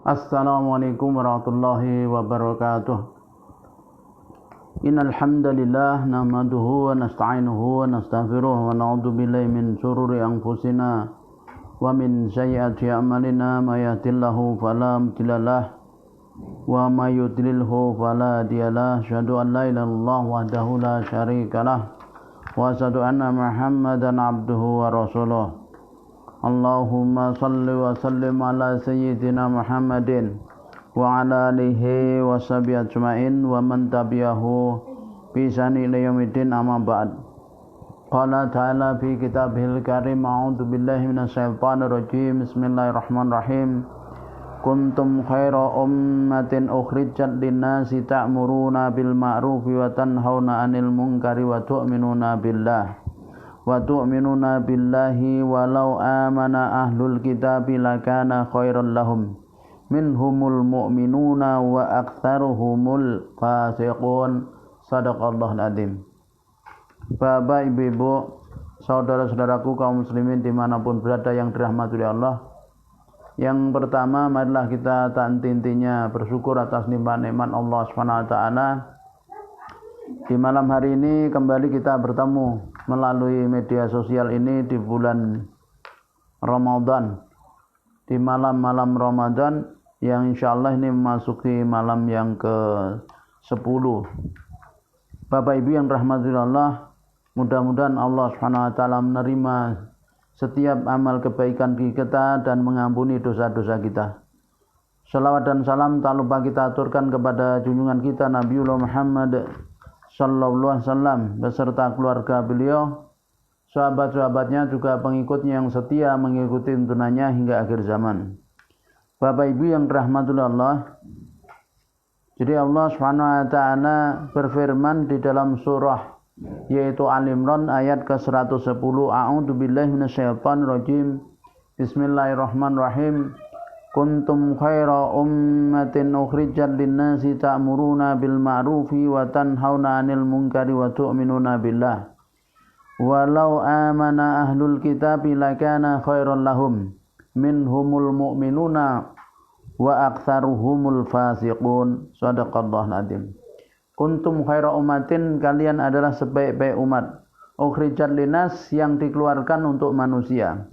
Assalamualaikum warahmatullahi wabarakatuh. Innal hamdalillah nahmaduhu wa nasta'inuhu wa nastaghfiruh wa na'udzu billahi min shururi anfusina wa min sayyiati a'malina may yahdihillahu fala mudilla lahu wa may yudlilhu fala hadiya lahu. Asyhadu an la ilaha illallah wahdahu la syarika lahu wa asyhadu anna Muhammadan abduhu wa rasuluh. Allahumma salli wa sallim ala sayyidina Muhammadin wa ala alihi wa sahbihi ajma'in wa man tabi'ahu bi ihsani ila yaumiddin, amma ba'd. Qala ta'ala fi kitabihil karim, a'udzu billahi minasyaitonir rajim. Bismillahirrahmanirrahim. Kuntum khaira ummatin ukhrijat lin-nasi ta'muruna bil ma'rufi wa tanhauna 'anil munkari wa tu'minuna billahi walau amana ahlul kitabi lakana khairan lahum minhumul mu'minuna wa aktsaruhumul fasiqun. Shadaqallahul adzim. Bapak, ibu-ibu, saudara-saudaraku kaum muslimin dimanapun berada yang dirahmati oleh Allah. Yang pertama, marilah kita tak henti-hentinya bersyukur atas nikmat-nikmat Allah SWT. Di malam hari ini kembali kita bertemu melalui media sosial ini di bulan Ramadan, di malam-malam Ramadan yang insyaallah ini memasuki malam yang ke-10. Bapak Ibu yang rahmati Allah, mudah-mudahan Allah SWT menerima setiap amal kebaikan kita dan mengampuni dosa-dosa kita. Salawat dan salam tak lupa kita aturkan kepada junjungan kita Nabiullah Muhammad sallallahu alaihi wasallam beserta keluarga beliau, sahabat-sahabatnya, juga pengikutnya yang setia mengikuti tuntunannya hingga akhir zaman. Bapak Ibu yang dirahmati Allah, jadi Allah SWT berfirman di dalam surah yaitu Al-Imran ayat ke-110, a'udzu billahi minasyaitonir rajim. Bismillahirrahmanirrahim. Kuntum khaira ummatin ukhrijat lin-nasi ta'muruna bil ma'rufi wa tanhauna 'anil munkari wa tu'minuna billah walau amana ahlul kitabi lakana khairan lahum minhumul mu'minuna wa aktsaruhumul fasiqun. Shadaqallahul adzim. Kuntum khaira ummatin, kalian adalah sebaik-baik umat, ukhrijat linnas, yang dikeluarkan untuk manusia.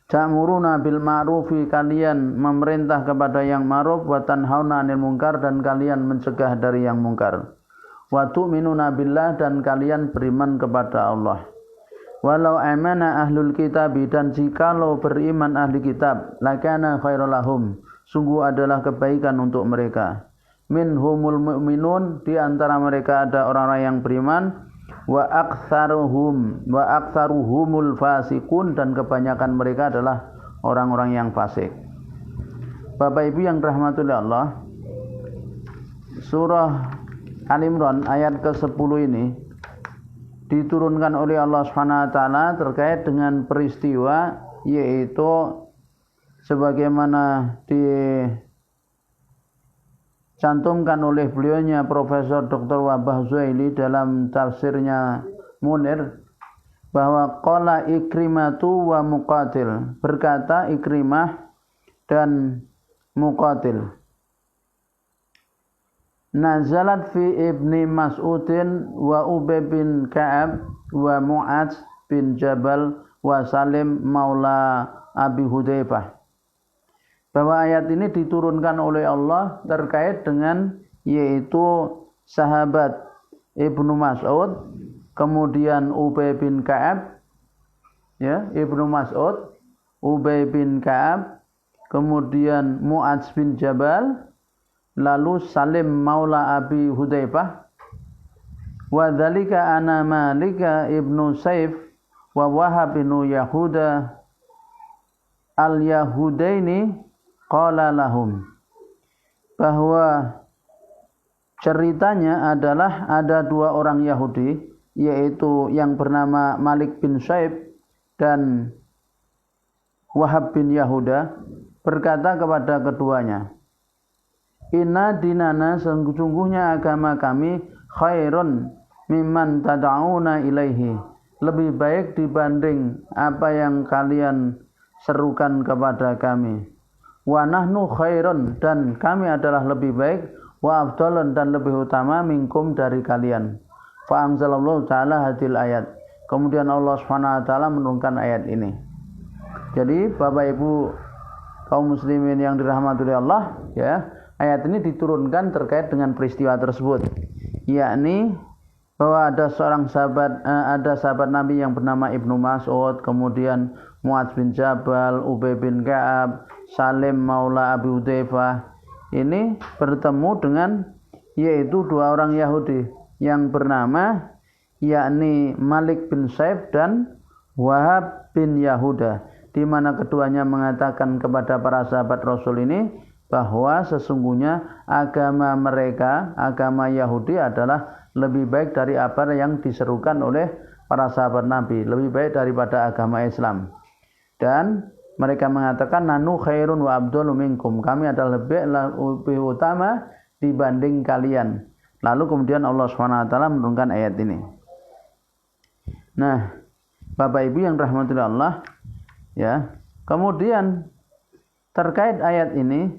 Ta'muruna bil ma'rufi, kalian memerintah kepada yang ma'ruf, wa tanhauna 'anil munkar, dan kalian mencegah dari yang mungkar. Wa tu'minuna billah, dan kalian beriman kepada Allah. Walau amana ahlul kitab, dan jikalau beriman ahli kitab, lakana khairul lahum, sungguh adalah kebaikan untuk mereka. Minhumul mu'minun, di antara mereka ada orang-orang yang beriman, wa aktsaruhumul fasiqun, dan kebanyakan mereka adalah orang-orang yang fasik. Bapak Ibu yang dirahmati Allah, surah Al-Imran ayat ke-10 ini diturunkan oleh Allah SWT terkait dengan peristiwa, yaitu sebagaimana dicantumkan oleh beliaunya Profesor Dr. Wahbah Zuhaili dalam tafsirnya Munir, bahwa qala Ikrimatu wa Muqatil, berkata Ikrimah dan Muqatil, nazalat fi ibni Mas'udin wa Ubay bin Ka'ab wa Mu'adz bin Jabal wa Salim maula Abi Hudzaifah, bahwa ayat ini diturunkan oleh Allah terkait dengan yaitu sahabat Ibnu Mas'ud, kemudian Ubay bin Ka'ab, ya, Ibnu Mas'ud, Ubay bin Ka'ab, kemudian Mu'adz bin Jabal, lalu Salim maula Abi Hudzaifah, wa dzalika ana Malika ibnu Saif wa Wahab bin Yahuda al-Yahudaini qala lahum, bahwa ceritanya adalah ada dua orang Yahudi, yaitu yang bernama Malik bin Saif dan Wahab bin Yahuda, berkata kepada keduanya, inna dinana, sungguhnya agama kami, khairun mimman tad'una ilaihi, lebih baik dibanding apa yang kalian serukan kepada kami. wa nahnu khairun, dan kami adalah lebih baik, wa afdalun, dan lebih utama, minkum, dari kalian. Fa anzalallahu ta'ala hadil ayat. Kemudian Allah Subhanahu wa taala menurunkan ayat ini. Jadi Bapak Ibu kaum muslimin yang dirahmati oleh Allah, ya, ayat ini diturunkan terkait dengan peristiwa tersebut, yakni bahwa ada sahabat Nabi yang bernama Ibnu Mas'ud, kemudian Muadz bin Jabal, Ubay bin Ka'ab, Salim Maula Abi Hudzaifah. Ini bertemu dengan yaitu dua orang Yahudi yang bernama yakni Malik bin Saif dan Wahab bin Yahuda, di mana keduanya mengatakan kepada para sahabat Rasul ini bahwa sesungguhnya agama mereka, agama Yahudi adalah lebih baik dari apa yang diserukan oleh para sahabat Nabi, lebih baik daripada agama Islam. Dan mereka mengatakan nanu khairun wa abdullu minkum, kami adalah lebih utama dibanding kalian. Lalu kemudian Allah SWT menurunkan ayat ini. Nah, Bapak Ibu yang rahmati Allah, ya, kemudian terkait ayat ini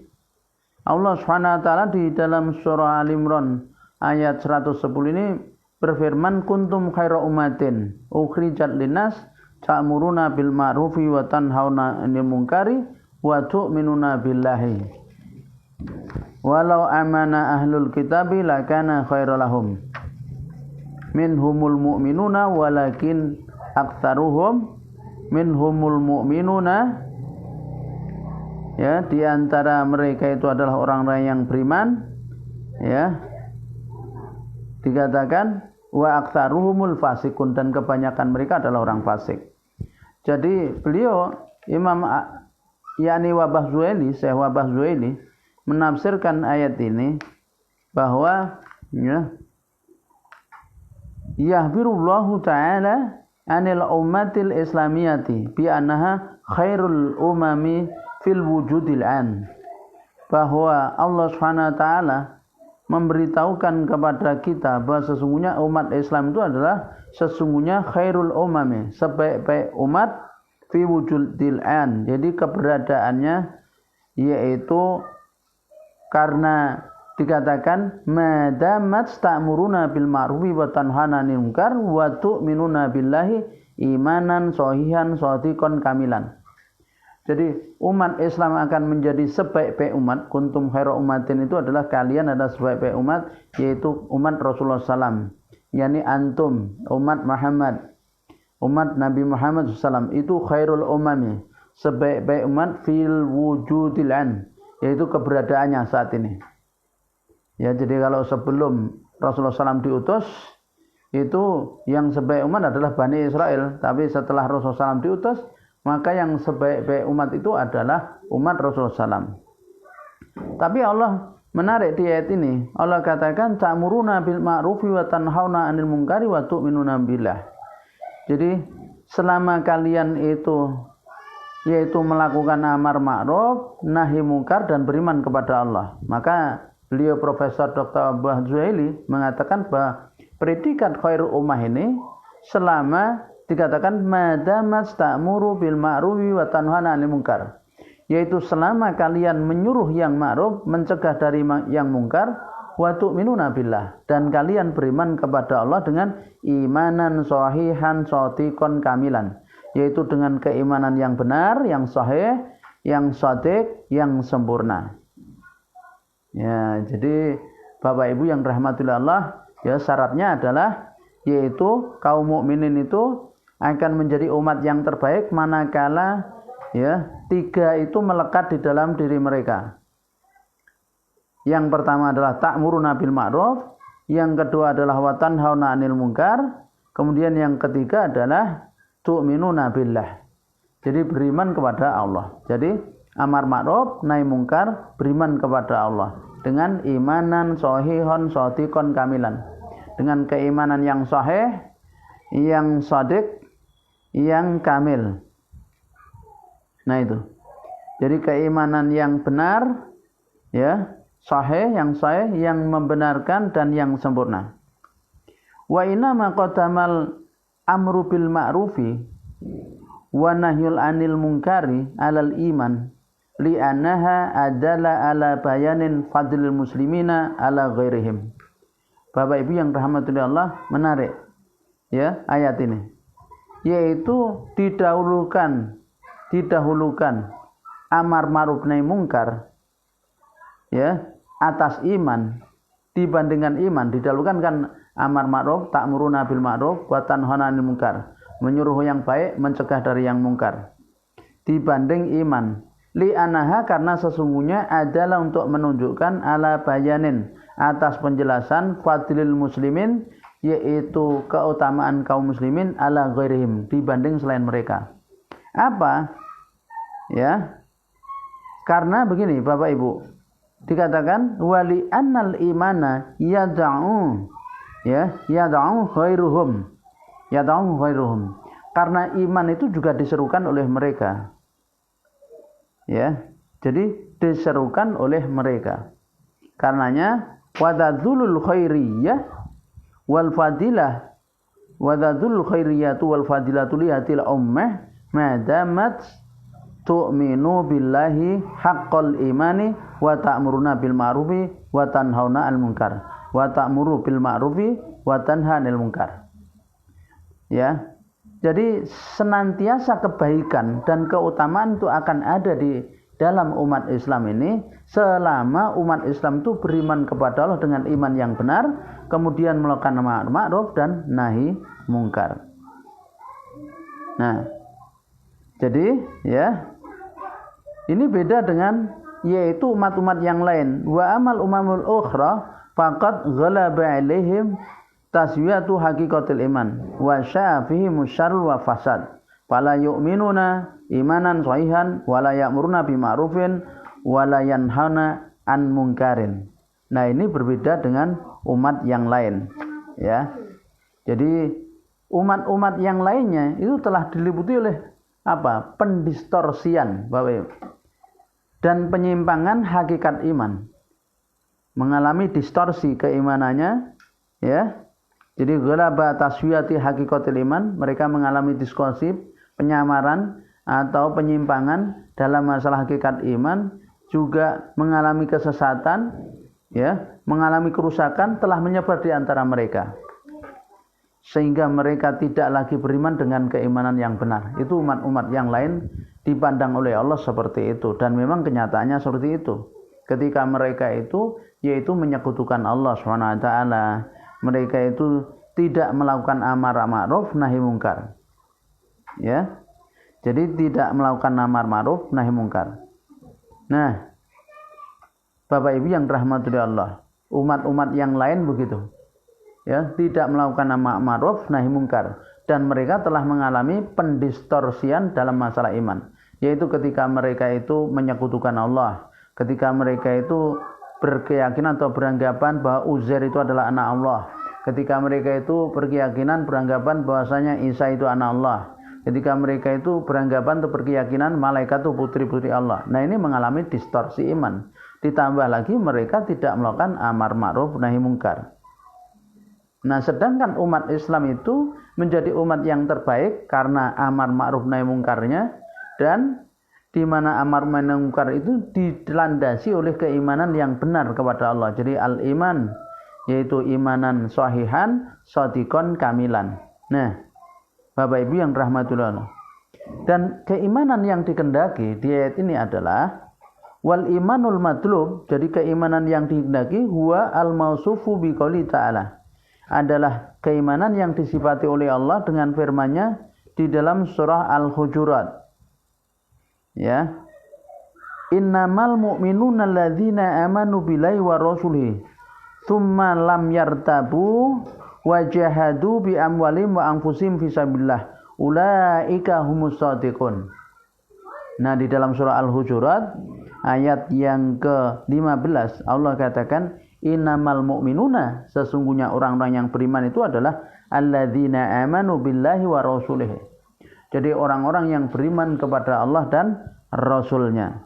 Allah SWT di dalam surah Al-Imran ayat 110 ini berfirman, kuntum khaira ummatin ukhrijat linnas ta'muruna bil ma'rufi wa tanhauna 'anil munkari wa tu'minuna billahi walau amana ahlul kitabi lakana khairal lahum minhumul mu'minuna walakin aktsaruhum minhumul mu'minuna, ya, di antara mereka itu adalah orang-orang yang beriman, ya, dikatakan wa aktsaruhumul fasikun, dan kebanyakan mereka adalah orang fasik. Jadi beliau Imam yakni Wabah Zuhaili, Syekh Wabah Zuhaili menafsirkan ayat ini bahwa, ya, yahbirullahu ta'ala anil ummatil islamiyati bi annaha khairul umami fil wujudil an, bahwa Allah Subhanahu wa taala memberitahukan kepada kita bahwa sesungguhnya umat Islam itu adalah sesungguhnya khairul umami, sebaik-baik umat, fi wujudil an, jadi keberadaannya yaitu karena dikatakan madamat ta'muruna bil ma'rufi wa tanhana 'anil munkar wa tu'minuna billahi imanan shahihan shadiqan kamilan. Jadi umat Islam akan menjadi sebaik-baik umat. Kuntum khaira ummatin itu adalah kalian adalah sebaik-baik umat, yaitu umat Rasulullah SAW, yakni antum umat Muhammad, umat Nabi Muhammad SAW itu khairul umami, sebaik-baik umat fil wujudil an, yaitu keberadaannya saat ini. Ya, jadi kalau sebelum Rasulullah SAW diutus, itu yang sebaik umat adalah Bani Israel. Tapi setelah Rasulullah SAW diutus, maka yang sebaik-baik umat itu adalah umat Rasulullah SAW. Tapi Allah menarik di ayat ini. Allah katakan, ta'muruna bil ma'rufi wa tanhauna 'anil munkari wa tu'minuna billah. Jadi selama kalian itu yaitu melakukan amar ma'ruf, nahi munkar, dan beriman kepada Allah, maka beliau Profesor Dr. Wabah Zuhaili mengatakan bahwa predikat khairul ummah ini selama dikatakan madamat ta'muru bil ma'rufi wa tanhana 'anil munkar, yaitu selama kalian menyuruh yang ma'ruf, mencegah dari yang munkar, wa tu'minuna billah, dan kalian beriman kepada Allah dengan imanan shahihan shadiqan kamilan, yaitu dengan keimanan yang benar, yang sahih, yang shadiq, yang sempurna. Ya, jadi Bapak Ibu yang rahmatullah Allah, ya, syaratnya adalah yaitu kaum mukminin itu akan menjadi umat yang terbaik manakala, ya, tiga itu melekat di dalam diri mereka. Yang pertama adalah ta'muruna bil ma'ruf, yang kedua adalah wa tanhauna 'anil munkar, kemudian yang ketiga adalah tu'minuna billah. Jadi beriman kepada Allah. Jadi amar ma'ruf, nahi mungkar, beriman kepada Allah dengan imanan shahihon shadiqon kamilan, dengan keimanan yang sahih, yang shadiq, yang kamil. Nah itu. Jadi keimanan yang benar, ya, sahih, yang membenarkan dan yang sempurna. Wa inna ma qadamal amru bil ma'rufi wa nahyul anil munkari alal iman li'annaha adala ala bayanin fadlil muslimina ala ghairihim. Bapak Ibu yang rahmatullahi Allah, menarik ya ayat ini, yaitu didahulukan amar ma'ruf nahi mungkar ya atas iman dibandingkan iman. Didahulukan kan amar ma'ruf, ta'muruna bil ma'ruf wa tanhauna 'anil munkar, menyuruh yang baik, mencegah dari yang mungkar, dibanding iman. Li'anaha, karena sesungguhnya adalah untuk menunjukkan ala bayanin, atas penjelasan fadlil muslimin, yaitu keutamaan kaum muslimin ala ghairihim, dibanding selain mereka. Apa? Ya. Karena begini Bapak Ibu, dikatakan wali annal imana yad'u khairuhum. Karena iman itu juga diserukan oleh mereka. Ya, jadi diserukan oleh mereka. Karenanya wadadzulul khairiyah wal fadilah, wadadzul khairiyatu wal fadilatu lihatil ummah madamat tu'minu billahi haqqal imani wa ta'muruna bil ma'rufi wa tanhauna 'anil munkar wa ta'muru bil ma'rufi wa tanha 'anil munkar. Ya. Jadi senantiasa kebaikan dan keutamaan itu akan ada di dalam umat Islam ini selama umat Islam itu beriman kepada Allah dengan iman yang benar, kemudian melakukan ma'ruf dan nahi mungkar. Nah, jadi ya ini beda dengan yaitu umat-umat yang lain. Wa amal umamul ukhra faqad ghalaba alaihim taswiyatu haqiqatil iman wa syafihi musyarrul wa fasad fala yu'minuna imanan sahihan wala ya'muruna bima'rufin wala yanhauna an munkarin. Nah, ini berbeda dengan umat yang lain ya. Jadi umat-umat yang lainnya itu telah diliputi oleh apa? Pendistorsian Bapak Ibu, dan penyimpangan hakikat iman, mengalami distorsi keimanannya ya. Jadi ghalaba taswiyati haqiqatil iman, mereka mengalami distorsi, penyamaran atau penyimpangan dalam masalah hakikat iman, juga mengalami kesesatan ya, mengalami kerusakan telah menyebar di antara mereka, sehingga mereka tidak lagi beriman dengan keimanan yang benar. Itu umat-umat yang lain dipandang oleh Allah seperti itu, dan memang kenyataannya seperti itu. Ketika mereka itu yaitu menyekutukan Allah SWT, mereka itu tidak melakukan amar ma'ruf nahi mungkar. Ya. Jadi tidak melakukan amar ma'ruf nahi mungkar. Nah, Bapak Ibu yang dirahmati Allah, umat-umat yang lain begitu. Ya, tidak melakukan amar ma'ruf nahi mungkar, dan mereka telah mengalami pendistorsian dalam masalah iman, yaitu ketika mereka itu menyekutukan Allah, ketika mereka itu berkeyakinan atau beranggapan bahwa Uzair itu adalah anak Allah, ketika mereka itu berkeyakinan beranggapan bahwasanya Isa itu anak Allah, ketika mereka itu beranggapan atau berkeyakinan malaikat itu putri-putri Allah. Nah, ini mengalami distorsi iman. Ditambah lagi mereka tidak melakukan amar ma'ruf nahi mungkar. Nah, sedangkan umat Islam itu menjadi umat yang terbaik karena amar ma'ruf nahi mungkarnya, dan di mana amar nahi mungkar itu dilandasi oleh keimanan yang benar kepada Allah. Jadi al-iman yaitu imanan sahihan shadiqon kamilan. Nah, Bapak Ibu yang rahmatullah, dan keimanan yang dikehendaki di ayat ini adalah wal imanul matlub. Jadi keimanan yang dikehendaki huwa al mausufu bi qouli ta'ala, adalah keimanan yang disifati oleh Allah dengan firman-Nya di dalam surah Al-Hujurat. Ya. Innamal mu'minuna alladzina amanu billahi wa rasulihi tsumma lam yartabu wa jahadu bi amwalihim wa anfusihim fisabilillah ulaika humus shadiqun. Nah, di dalam surah Al-Hujurat ayat yang ke-15 Allah katakan innamal mu'minuna, sesungguhnya orang-orang yang beriman itu adalah alladzina amanu billahi wa rasulihi. Jadi orang-orang yang beriman kepada Allah dan Rasulnya.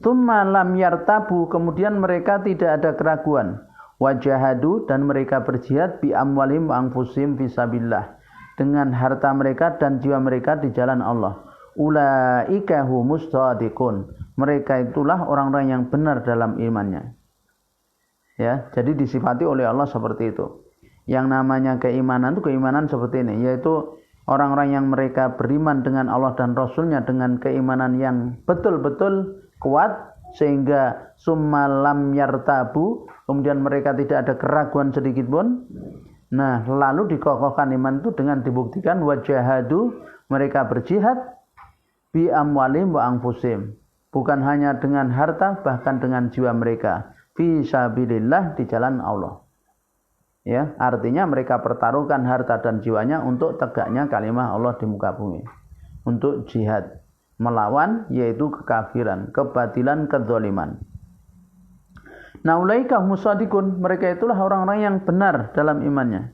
Tsumma lam yartabu, kemudian mereka tidak ada keraguan. Wajahadu, dan mereka berjihad bi amwalim wa anfusihim fisabilillah, dengan harta mereka dan jiwa mereka di jalan Allah. ulaika humus shadiqun. Mereka itulah orang-orang yang benar dalam imannya. Ya, jadi disifati oleh Allah seperti itu. Yang namanya keimanan itu keimanan seperti ini, yaitu orang-orang yang mereka beriman dengan Allah dan Rasulnya dengan keimanan yang betul-betul kuat sehingga summalam yartabu, kemudian mereka tidak ada keraguan sedikit pun. Nah, lalu dikokohkan iman itu dengan dibuktikan wajahadu, mereka berjihad bi amwalim wa anfusim, bukan hanya dengan harta, bahkan dengan jiwa mereka fi sabilillah, di jalan Allah. Ya, artinya mereka pertaruhkan harta dan jiwanya untuk tegaknya kalimah Allah di muka bumi, untuk jihad melawan yaitu kekafiran, kebatilan, kedzaliman. Nah, ulaika humusadiqun, mereka itulah orang-orang yang benar dalam imannya.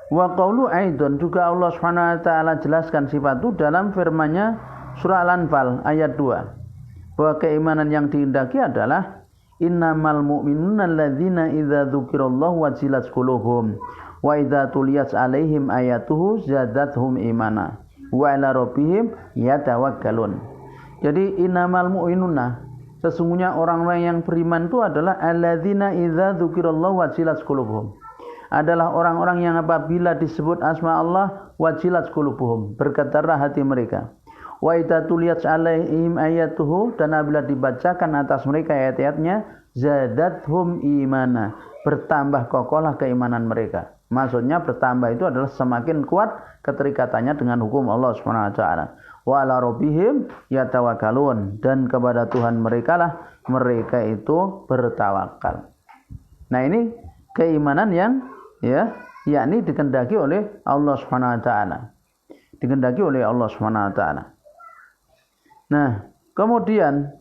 Wa qaulu aidan, juga Allah Subhanahu wa taala jelaskan sifat itu dalam firman-Nya surah Al-Anfal ayat 2, bahwa keimanan yang dihendaki adalah innamal mu'minuna alladzina idza dzukirallahu wajilat qulubuhum wa idza tuliyat 'alaihim ayatuhu zadatuhum imana wa 'ala rabbihim yatawakkalun. Jadi innamal mu'minuna, sesungguhnya orang-orang yang beriman itu adalah alladzina idza dzukirallahu wajilat qulubuhum, adalah orang-orang yang apabila disebut asma Allah wajilat qulubuhum, bergetarlah hati mereka. Wa idza tuliyat 'alaihim ayatuhu, dan apabila dibacakan atas mereka ayat-ayatnya, zadathum imana, bertambah kokohlah keimanan mereka. Maksudnya bertambah itu adalah semakin kuat keterikatannya dengan hukum Allah Subhanahu wa taala. Wa 'ala rabbihim yatawakkalun, dan kepada Tuhan mereka lah mereka itu bertawakal. Nah, ini keimanan yang yakni dikehendaki oleh Allah Subhanahu wa taala. Dikehendaki oleh Allah Subhanahu wa taala. Nah, kemudian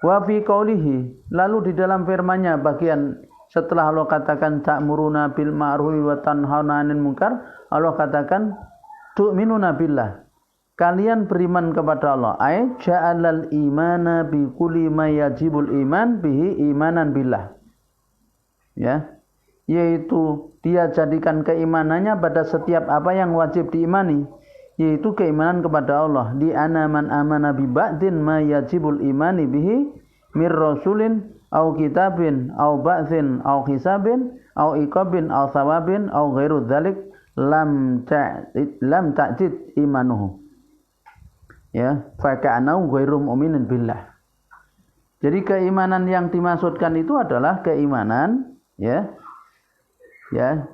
wa fi qaulihi, lalu di dalam firman-Nya bagian setelah Allah katakan ta'muruna bil ma'ruf wa tanhauna 'anil munkar, Allah katakan tu'minuna billah, kalian beriman kepada Allah, ay ja'alal imana bi kulli ma yajibul iman bihi imanan billah. Ya, yaitu dia jadikan keimanannya pada setiap apa yang wajib diimani, yaitu keimanan kepada Allah. Di anaman amana bi ba'din ma yajibul imani bihi mir rasulin au kitabin au ba'thin au hisabin au iqabin au thawabin au ghairu dzalik lam ta'jid imanuhu. Ya, fa ka'anau ghairu mu'minin billah. Jadi keimanan yang dimaksudkan itu adalah keimanan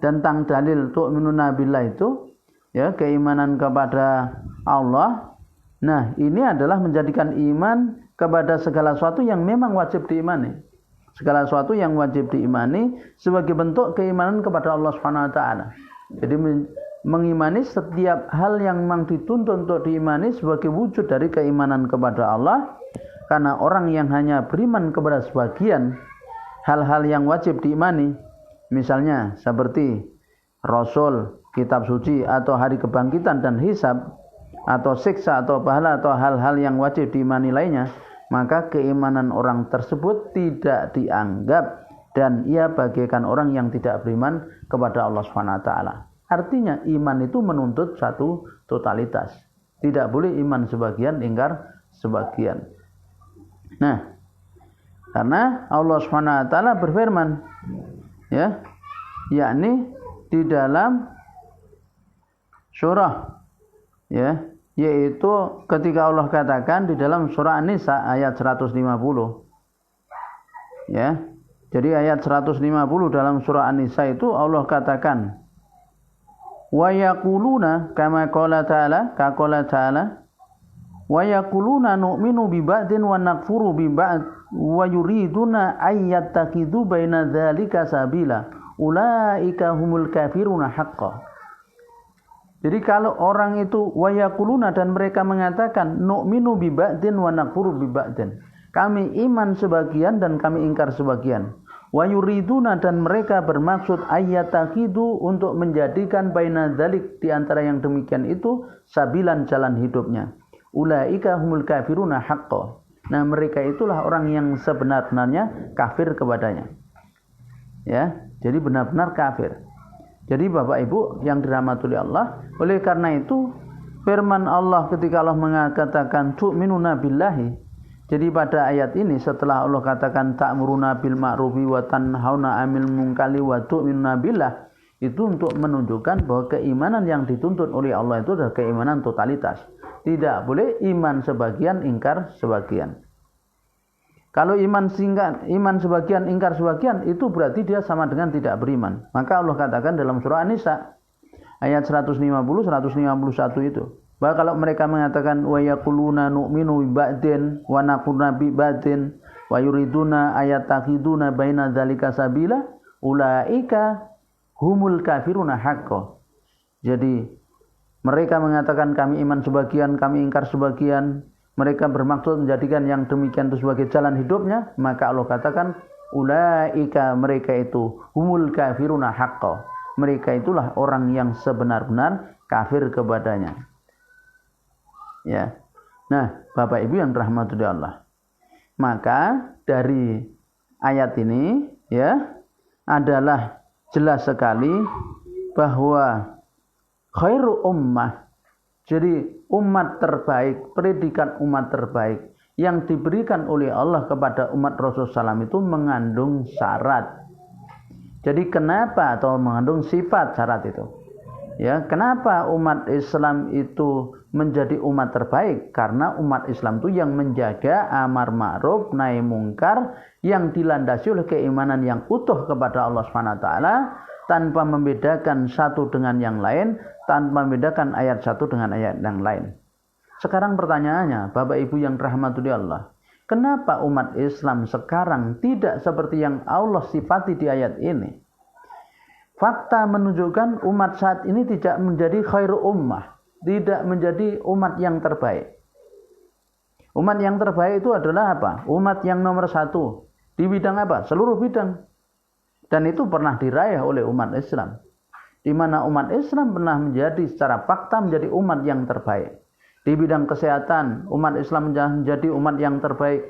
tentang dalil tu'minuna billah itu, keimanan kepada Allah. Nah, ini adalah menjadikan iman kepada segala sesuatu yang memang wajib diimani. Segala sesuatu yang wajib diimani sebagai bentuk keimanan kepada Allah Subhanahu wa taala. Jadi mengimani setiap hal yang memang dituntut untuk diimani sebagai wujud dari keimanan kepada Allah. Karena orang yang hanya beriman kepada sebagian hal-hal yang wajib diimani, misalnya seperti Rasul, kitab suci, atau hari kebangkitan dan hisab, atau siksa, atau pahala, atau hal-hal yang wajib diimani lainnya, maka keimanan orang tersebut tidak dianggap dan ia bagaikan orang yang tidak beriman kepada Allah Subhanahu wa taala. Artinya iman itu menuntut satu totalitas. Tidak boleh iman sebagian, ingkar sebagian. Nah, karena Allah Subhanahu wa taala berfirman, yakni di dalam surah, yaitu ketika Allah katakan di dalam surah An-Nisa ayat 150. Jadi ayat 150 dalam surah An-Nisa itu Allah katakan, wa yaquluna kama qala ta'ala, wa yaquluna nu'minu bi ba'din wa nakfuru bi ba'd wa yuriduna ayyattakhidhu baina dzalika sabila ulaika humul kafiruna haqqan. Jadi kalau orang itu wa yaquluna, dan mereka mengatakan nu'minu bi ba'din wa nakfuru bi ba'din, kami iman sebagian dan kami ingkar sebagian. Wa yuriduna, dan mereka bermaksud ayyattakhidhu, untuk menjadikan baina dzalik, di antara yang demikian itu, sabilan, jalan hidupnya. Ulaika humul kafiruna haqqan. Nah, mereka itulah orang yang sebenar-benarnya kafir kepadanya. Jadi benar-benar kafir. Jadi Bapak Ibu yang dirahmati Allah, oleh karena itu firman Allah ketika Allah mengatakan tu'minuna billahi. Jadi pada ayat ini setelah Allah katakan ta'muruna bil ma'rufi wa tanhauna 'anil munkari wa tu'minuna billah, itu untuk menunjukkan bahwa keimanan yang dituntut oleh Allah itu adalah keimanan totalitas. Tidak boleh iman sebagian, ingkar sebagian. Kalau iman sebagian, ingkar sebagian, itu berarti dia sama dengan tidak beriman. Maka Allah katakan dalam surah An-Nisa ayat 150-151 itu, bahwa kalau mereka mengatakan wa yaquluna nu'minu bi ba'din wa naquluna bi ba'din wa yuriduna ayatakiduna baina dzalika sabila ulaika humul kafiruna haqqo. Jadi mereka mengatakan kami iman sebagian, kami ingkar sebagian, mereka bermaksud menjadikan yang demikian itu sebagai jalan hidupnya, maka Allah katakan ulaika, mereka itu humul kafiruna haqqo, mereka itulah orang yang sebenar-benar kafir kepadanya. Ya. Nah, Bapak Ibu yang dirahmati Allah, maka dari ayat ini ya adalah jelas sekali bahwa khairu ummah, jadi umat terbaik, predikat umat terbaik yang diberikan oleh Allah kepada umat Rasulullah SAW itu mengandung syarat. Jadi kenapa, atau mengandung sifat syarat itu? Ya, kenapa umat Islam itu menjadi umat terbaik? Karena umat Islam itu yang menjaga amar ma'ruf nahi mungkar yang dilandasi oleh keimanan yang utuh kepada Allah SWT, tanpa membedakan satu dengan yang lain, tanpa membedakan ayat satu dengan ayat yang lain. Sekarang pertanyaannya, Bapak Ibu yang dirahmati Allah, kenapa umat Islam sekarang tidak seperti yang Allah sifati di ayat ini? Fakta menunjukkan umat saat ini tidak menjadi khairu ummah, tidak menjadi umat yang terbaik. Umat yang terbaik itu adalah apa? Umat yang nomor satu di bidang apa? Seluruh bidang. Dan itu pernah diraih oleh umat Islam, di mana umat Islam pernah menjadi secara fakta menjadi umat yang terbaik. Di bidang kesehatan, umat Islam menjadi umat yang terbaik.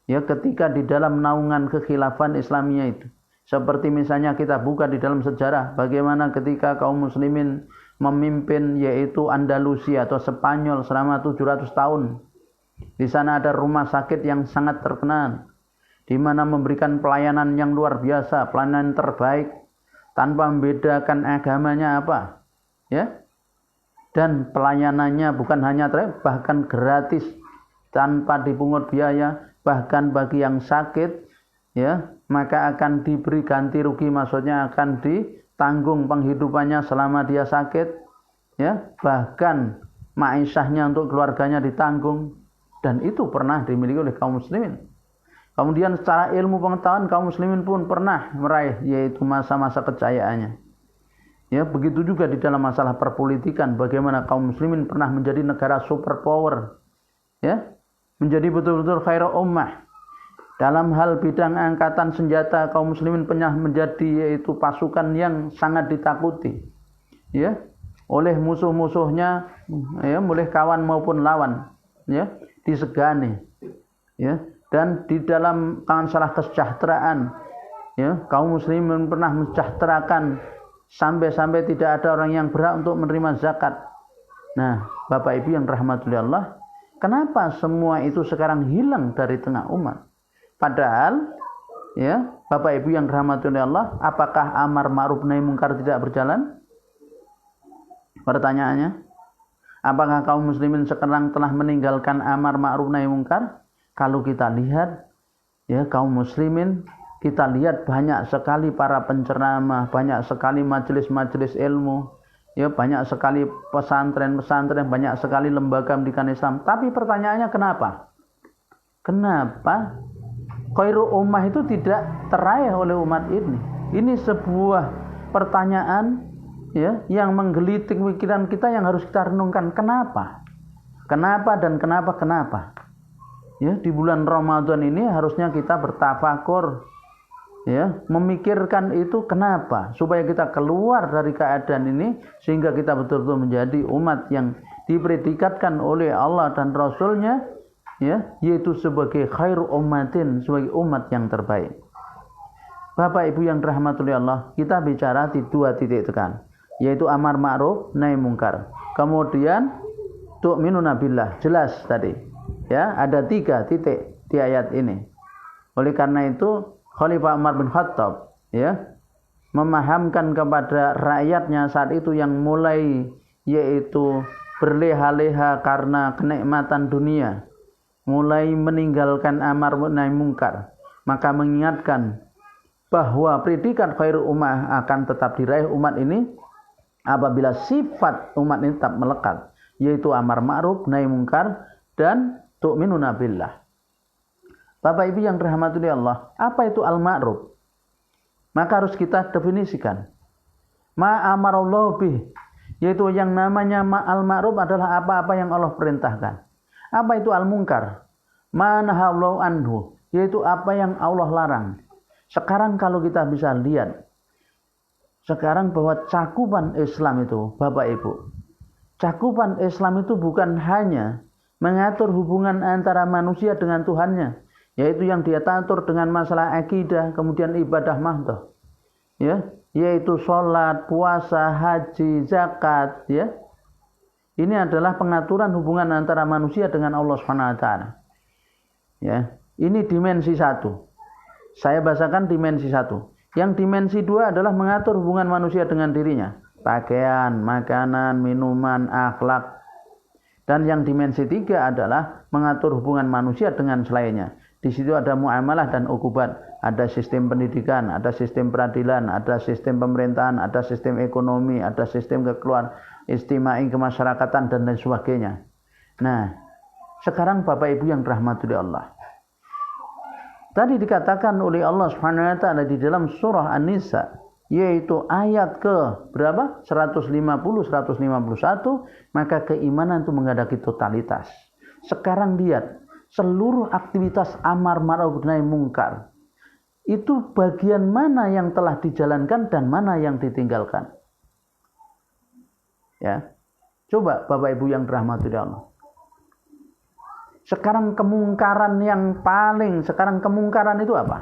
Ya, ketika di dalam naungan kekhilafan Islamiyah itu, seperti misalnya kita buka di dalam sejarah bagaimana ketika kaum muslimin memimpin yaitu Andalusia atau Spanyol selama 700 tahun. Di sana ada rumah sakit yang sangat terkenal, di mana memberikan pelayanan yang luar biasa, pelayanan terbaik tanpa membedakan agamanya apa. Ya. Dan pelayanannya bukan hanya terbaik, bahkan gratis tanpa dipungut biaya, bahkan bagi yang sakit ya, maka akan diberi ganti rugi, maksudnya akan ditanggung penghidupannya selama dia sakit ya, bahkan ma'isyahnya untuk keluarganya ditanggung, dan itu pernah dimiliki oleh kaum muslimin. Kemudian secara ilmu pengetahuan kaum muslimin pun pernah meraih yaitu masa-masa kejayaannya. Ya, begitu juga di dalam masalah perpolitikan, bagaimana kaum muslimin pernah menjadi negara superpower ya, menjadi betul-betul khairu ummah. Dalam hal bidang angkatan senjata, kaum muslimin pernah menjadi yaitu pasukan yang sangat ditakuti ya oleh musuh-musuhnya ya, oleh kawan maupun lawan ya, disegani ya. Dan di dalam masalah kesejahteraan ya, kaum muslimin pernah mensejahterakan sampai-sampai tidak ada orang yang berhak untuk menerima zakat. Nah, Bapak Ibu yang rahmatullahi Allah, kenapa semua itu sekarang hilang dari tengah umat? Padahal ya, Bapak Ibu yang dirahmati Allah, apakah amar ma'ruf nahi mungkar tidak berjalan? Pertanyaannya, apakah kaum muslimin sekarang telah meninggalkan amar ma'ruf nahi mungkar? Kalau kita lihat ya, kaum muslimin, kita lihat banyak sekali para penceramah, banyak sekali majelis-majelis ilmu, ya, banyak sekali pesantren-pesantren, banyak sekali lembaga pendidikan Islam. Tapi pertanyaannya kenapa? Kenapa khairu ummah itu tidak teraih oleh umat ini? Ini sebuah pertanyaan ya, yang menggelitik pikiran kita, yang harus kita renungkan. Kenapa? Kenapa dan kenapa? Ya, di bulan Ramadan ini harusnya kita bertafakur ya, memikirkan itu kenapa, supaya kita keluar dari keadaan ini, sehingga kita betul-betul menjadi umat yang dipredikatkan oleh Allah dan Rasulnya ya, yaitu sebagai khairu ummatin, sebagai umat yang terbaik. Bapak Ibu yang dirahmati Allah, kita bicara di dua titik tekan, yaitu amar ma'ruf nahi mungkar. Kemudian tu'minuna billah. Jelas tadi. Ya, ada 3 titik di ayat ini. Oleh karena itu Khalifah Umar bin Khattab ya memahamkan kepada rakyatnya saat itu yang mulai yaitu berleha-leha karena kenikmatan dunia, mulai meninggalkan amar nahi mungkar, maka mengingatkan bahwa predikat khairul ummah akan tetap diraih umat ini apabila sifat umat ini tetap melekat, yaitu amar ma'ruf nahi mungkar dan tu'minuna billah. Bapak Ibu yang dirahmati Allah, apa itu al-ma'ruf? Maka harus kita definisikan. Ma'amarallahu bih, yaitu yang namanya al-ma'ruf adalah apa-apa yang Allah perintahkan. Apa itu al-munkar? Manahallahu anhu, yaitu apa yang Allah larang. Sekarang kalau kita bisa lihat sekarang bahwa cakupan Islam itu, Bapak Ibu, cakupan Islam itu bukan hanya mengatur hubungan antara manusia dengan Tuhannya, yaitu yang dia atur dengan masalah akidah, kemudian ibadah mahdoh, ya, yaitu sholat, puasa, haji, zakat, ya. Ini adalah pengaturan hubungan antara manusia dengan Allah Subhanahu wa taala. Ya, ini dimensi 1. Saya bahasakan dimensi 1. Yang dimensi 2 adalah mengatur hubungan manusia dengan dirinya, pakaian, makanan, minuman, akhlak. Dan yang dimensi 3 adalah mengatur hubungan manusia dengan selainnya. Di situ ada muamalah dan ukubat, ada sistem pendidikan, ada sistem peradilan, ada sistem pemerintahan, ada sistem ekonomi, ada sistem kekeluargaan, istimai kemasyarakatan dan lain sebagainya. Nah, sekarang Bapak Ibu yang dirahmati Allah. Tadi dikatakan oleh Allah Subhanahu wa taala di dalam surah An-Nisa, yaitu ayat ke berapa? 150 151, maka keimanan itu menghadapi totalitas. Sekarang lihat seluruh aktivitas amar ma'ruf nahi mungkar itu bagian mana yang telah dijalankan dan mana yang ditinggalkan. Ya. Coba Bapak Ibu yang dirahmati Allah. Sekarang kemungkaran itu apa?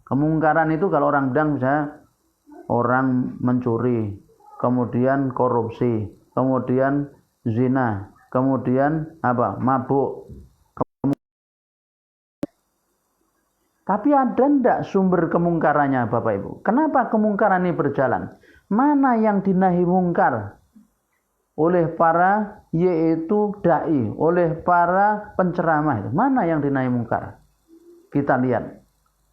Kemungkaran itu kalau orang bilang misalnya orang mencuri, kemudian korupsi, kemudian zina, kemudian apa? Mabuk. Tapi ada enggak sumber kemungkarannya Bapak Ibu? Kenapa kemungkaran ini berjalan? Mana yang dinahi mungkar oleh para yaitu dai, oleh para penceramah? Mana yang dinahi mungkar? Kita lihat.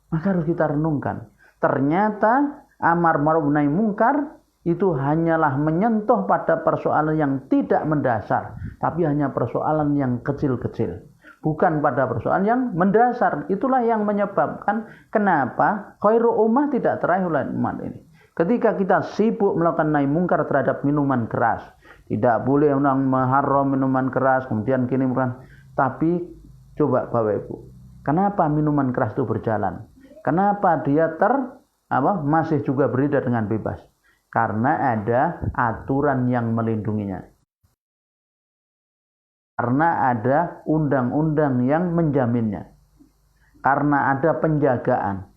Maka harus kita renungkan. Ternyata amar ma'ruf nahi mungkar itu hanyalah menyentuh pada persoalan yang tidak mendasar, tapi hanya persoalan yang kecil-kecil. Bukan pada persoalan yang mendasar. Itulah yang menyebabkan kenapa khairul ummah tidak teraih oleh umat ini. Ketika kita sibuk melakukan nahi mungkar terhadap minuman keras, tidak boleh orang mengharam minuman keras, kemudian kini bukan. Tapi coba Bapak Ibu, kenapa minuman keras itu berjalan? Kenapa dia masih juga beredar dengan bebas? Karena ada aturan yang melindunginya. Karena ada undang-undang yang menjaminnya. Karena ada penjagaan.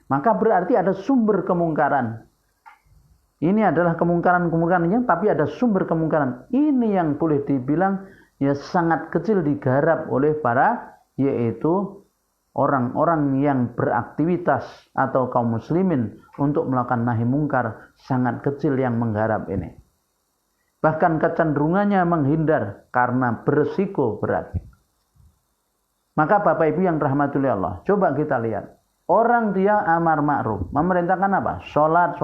Maka berarti ada sumber kemungkaran. Ini adalah kemungkaran-kemungkarannya, tapi ada sumber kemungkaran. Ini yang boleh dibilang ya sangat kecil digarap oleh para yaitu orang-orang yang beraktivitas atau kaum muslimin untuk melakukan nahi mungkar, sangat kecil yang menggarap ini. Bahkan kecenderungannya menghindar karena berisiko berat. Maka Bapak Ibu yang rahmatullah Allah, coba kita lihat. Orang dia amar ma'ruf, memerintahkan apa? Sholat.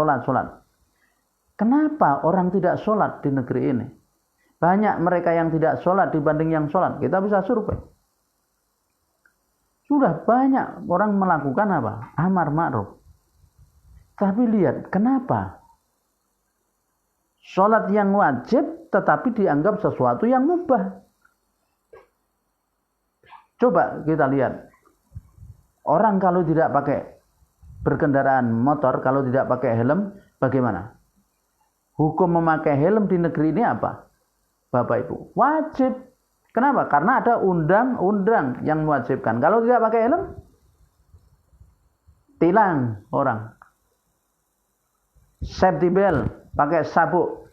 Kenapa orang tidak sholat di negeri ini? Banyak mereka yang tidak sholat dibanding yang sholat. Kita bisa survei. Sudah banyak orang melakukan apa? Amar ma'ruf. Tapi lihat, kenapa? Sholat yang wajib tetapi dianggap sesuatu yang mubah. Coba kita lihat. Orang kalau tidak pakai berkendaraan motor, kalau tidak pakai helm, bagaimana? Hukum memakai helm di negeri ini apa? Bapak Ibu, wajib. Kenapa? Karena ada undang-undang yang mewajibkan. Kalau tidak pakai helm, tilang orang. Safety belt, pakai sabuk.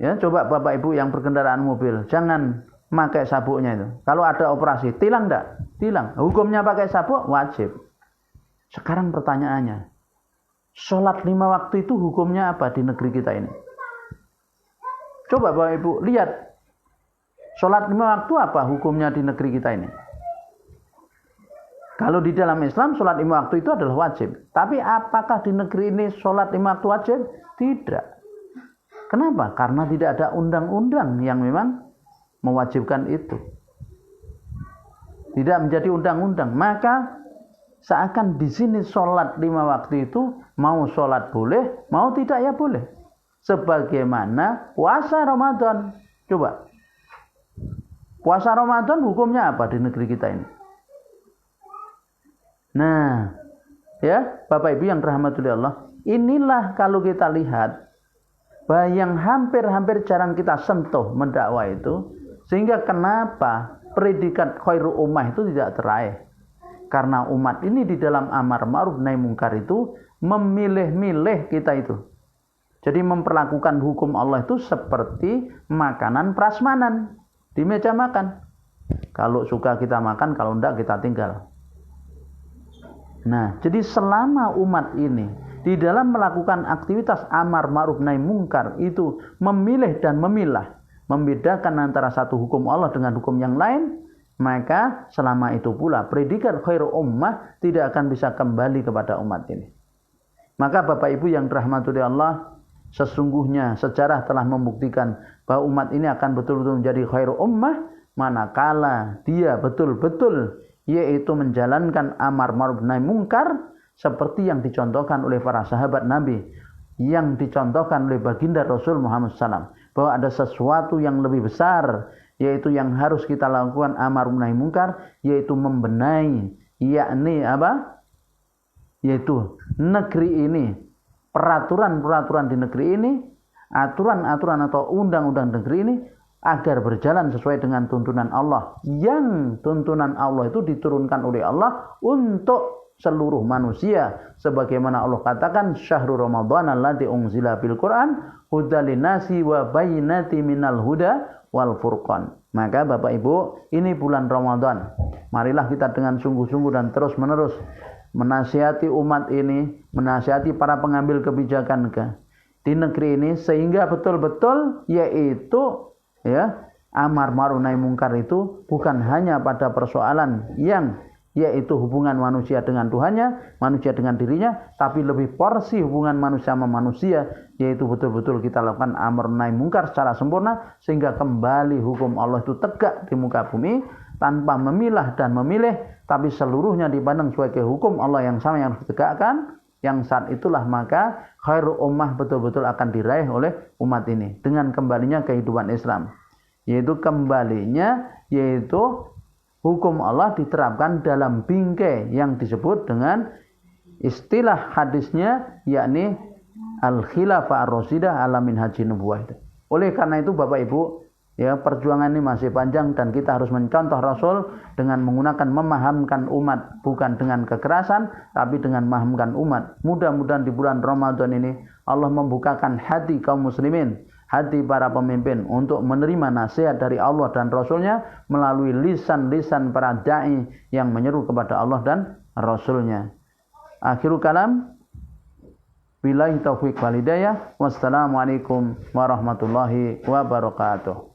Ya, coba Bapak Ibu yang berkendaraan mobil, jangan pakai sabuknya itu. Kalau ada operasi, tilang enggak? Tilang. Hukumnya pakai sabuk wajib. Sekarang pertanyaannya, sholat 5 waktu itu hukumnya apa di negeri kita ini? Coba Bapak Ibu lihat, sholat 5 waktu apa hukumnya di negeri kita ini? Kalau di dalam Islam, sholat 5 waktu itu adalah wajib. Tapi apakah di negeri ini sholat 5 waktu wajib? Tidak. Kenapa? Karena tidak ada undang-undang yang memang mewajibkan itu. Tidak menjadi undang-undang. Maka seakan di sini sholat 5 waktu itu mau sholat boleh, mau tidak ya boleh. Sebagaimana puasa Ramadan. Coba. Puasa Ramadan hukumnya apa di negeri kita ini? Nah, ya Bapak Ibu yang dirahmati Allah, inilah kalau kita lihat yang hampir-hampir jarang kita sentuh mendakwah itu, sehingga kenapa predikat khairul ummah itu tidak teraih. Karena umat ini di dalam amar ma'ruf nahi mungkar itu memilih-milih kita itu. Jadi memperlakukan hukum Allah itu seperti makanan prasmanan di meja makan. Kalau suka kita makan, kalau enggak kita tinggal. Nah, jadi selama umat ini di dalam melakukan aktivitas amar ma'ruf nahi mungkar itu memilih dan memilah, membedakan antara satu hukum Allah dengan hukum yang lain, maka selama itu pula predikat khairul ummah tidak akan bisa kembali kepada umat ini. Maka Bapak Ibu yang dirahmati Allah, sesungguhnya sejarah telah membuktikan bahwa umat ini akan betul-betul menjadi khairul ummah manakala dia betul-betul yaitu menjalankan amar ma'ruf nahi mungkar seperti yang dicontohkan oleh para sahabat Nabi, yang dicontohkan oleh baginda Rasul Muhammad SAW, bahwa ada sesuatu yang lebih besar, yaitu yang harus kita lakukan amar nahi mungkar, yaitu membenahi, yakni apa? Yaitu negeri ini, peraturan-peraturan di negeri ini, aturan-aturan atau undang-undang negeri ini agar berjalan sesuai dengan tuntunan Allah, yang tuntunan Allah itu diturunkan oleh Allah untuk seluruh manusia, sebagaimana Allah katakan syahrul ramadhan alladzi unzila fil Qur'an hudal linnasi wa bayyinati minal huda wal furqan. Maka Bapak Ibu, ini bulan Ramadan. Marilah kita dengan sungguh-sungguh dan terus-menerus menasihati umat ini, menasihati para pengambil kebijakan di negeri ini, sehingga betul-betul yaitu ya amar ma'ruf nahi mungkar itu bukan hanya pada persoalan yang yaitu hubungan manusia dengan Tuhannya, manusia dengan dirinya, tapi lebih porsi hubungan manusia sama manusia, yaitu betul-betul kita lakukan amar nahi mungkar secara sempurna, sehingga kembali hukum Allah itu tegak di muka bumi, tanpa memilah dan memilih, tapi seluruhnya dipandang sebagai hukum Allah yang sama yang harus ditegakkan. Yang saat itulah maka khairul ummah betul-betul akan diraih oleh umat ini, dengan kembalinya kehidupan Islam, yaitu kembalinya, yaitu hukum Allah diterapkan dalam bingkai yang disebut dengan istilah hadisnya, yakni al-khilafah ar-rasidah ala minhajin nubuwah. Oleh karena itu Bapak Ibu, ya perjuangan ini masih panjang dan kita harus mencontoh Rasul dengan menggunakan memahamkan umat, bukan dengan kekerasan tapi dengan memahamkan umat. Mudah-mudahan di bulan Ramadan ini Allah membukakan hati kaum muslimin, hati para pemimpin untuk menerima nasihat dari Allah dan Rasulnya melalui lisan-lisan para da'i yang menyeru kepada Allah dan Rasulnya. Akhirul kalam, billahi taufiq wal hidayah. Wassalamualaikum warahmatullahi wabarakatuh.